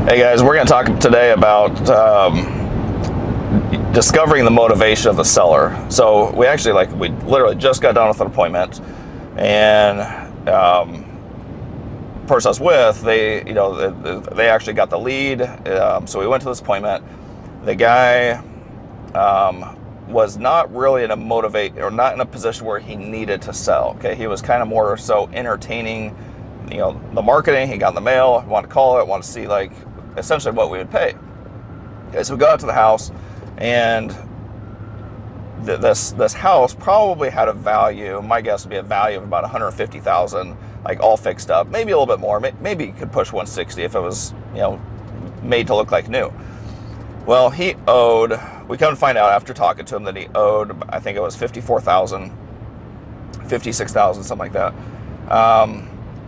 Hey guys, we're going to talk today about discovering the motivation of the seller. So we literally just got done with an appointment, and person I was with, they actually got the lead. So we went to this appointment. The guy was not really in not in a position where he needed to sell. Okay, he was kind of more so entertaining, the marketing he got in the mail. Wanted to call it, wanted to see essentially what we would pay. Okay, so we go out to the house, and this house probably had a value. My guess would be a value of about $150,000, all fixed up. Maybe a little bit more. Maybe you could push 160 if it was, made to look like new. Well, he owed. We come to find out after talking to him that he owed, I think it was $54,000, $56,000, something like that.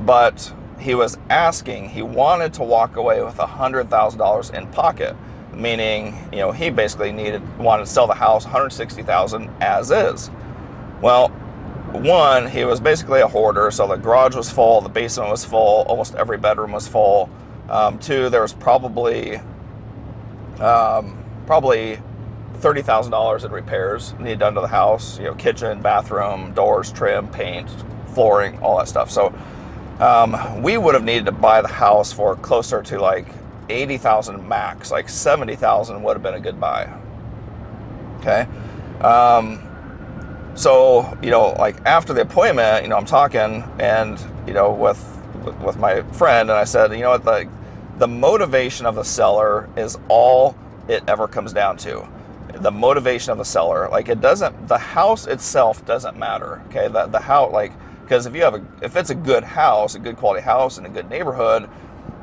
But he was asking. He wanted to walk away with $100,000 in pocket. Meaning, he basically wanted to sell the house $160,000 as is. Well, one, he was basically a hoarder, so the garage was full, the basement was full, almost every bedroom was full. Two, there was probably $30,000 in repairs needed done to the house. Kitchen, bathroom, doors, trim, paint, flooring, all that stuff. So we would have needed to buy the house for closer to $80,000 max. $70,000 would have been a good buy. Okay. So, after the appointment, I'm talking and, with my friend, and I said, what, the motivation of the seller is all it ever comes down to. The motivation of the seller. The house itself doesn't matter. Okay. The house, because if it's a good house, a good quality house in a good neighborhood,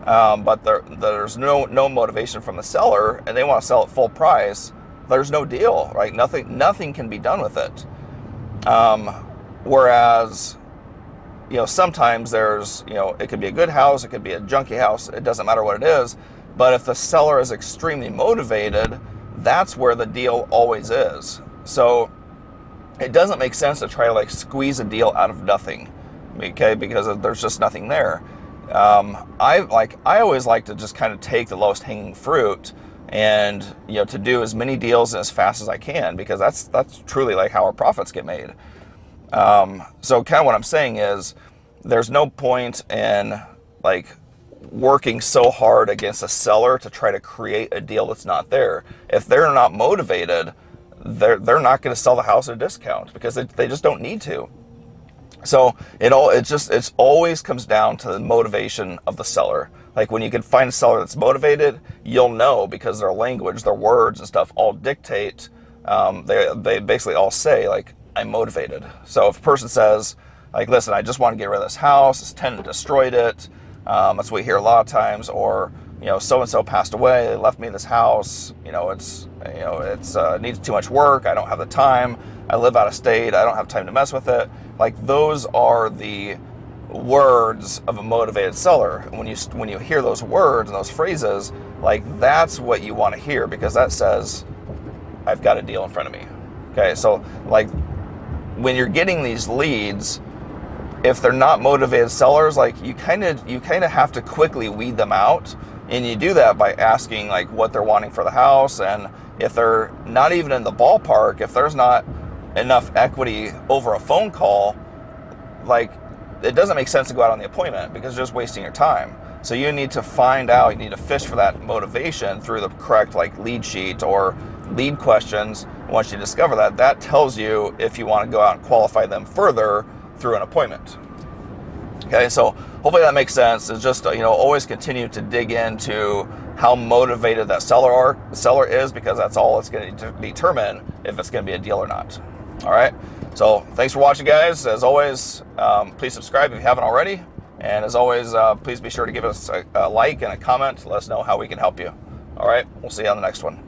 but there's no motivation from the seller, and they want to sell it full price, there's no deal, right? Nothing can be done with it. Whereas, sometimes there's, it could be a good house, it could be a junky house, it doesn't matter what it is. But if the seller is extremely motivated, that's where the deal always is. So it doesn't make sense to try to squeeze a deal out of nothing, okay? Because there's just nothing there. I always like to just kind of take the lowest hanging fruit and, to do as many deals as fast as I can, because that's truly how our profits get made. So kind of what I'm saying is there's no point in working so hard against a seller to try to create a deal that's not there. If they're not motivated, they're not going to sell the house at a discount, because they just don't need to. So it always comes down to the motivation of the seller. When you can find a seller that's motivated, you'll know, because their language, their words and stuff all dictate. They basically all say I'm motivated. So if a person says listen, I just want to get rid of this house, this tenant destroyed it. That's what we hear a lot of times. Or so and so passed away, they left me this house. It's needs too much work. I don't have the time. I live out of state. I don't have time to mess with it. Those are the words of a motivated seller. When you hear those words and those phrases, that's what you want to hear, because that says I've got a deal in front of me. Okay, so when you're getting these leads, if they're not motivated sellers, you kind of have to quickly weed them out, and you do that by asking what they're wanting for the house, and if they're not even in the ballpark, if there's not enough equity over a phone call, it doesn't make sense to go out on the appointment, because you're just wasting your time. So you need to find out, you need to fish for that motivation through the correct lead sheet or lead questions. Once you discover that tells you if you want to go out and qualify them further through an appointment. Okay, so hopefully that makes sense. It's just always continue to dig into how motivated that seller is, because that's all it's going to determine if it's going to be a deal or not. All right, so thanks for watching, guys. As always, please subscribe if you haven't already, and as always, please be sure to give us a like and a comment to let us know how we can help you. All right, we'll see you on the next one.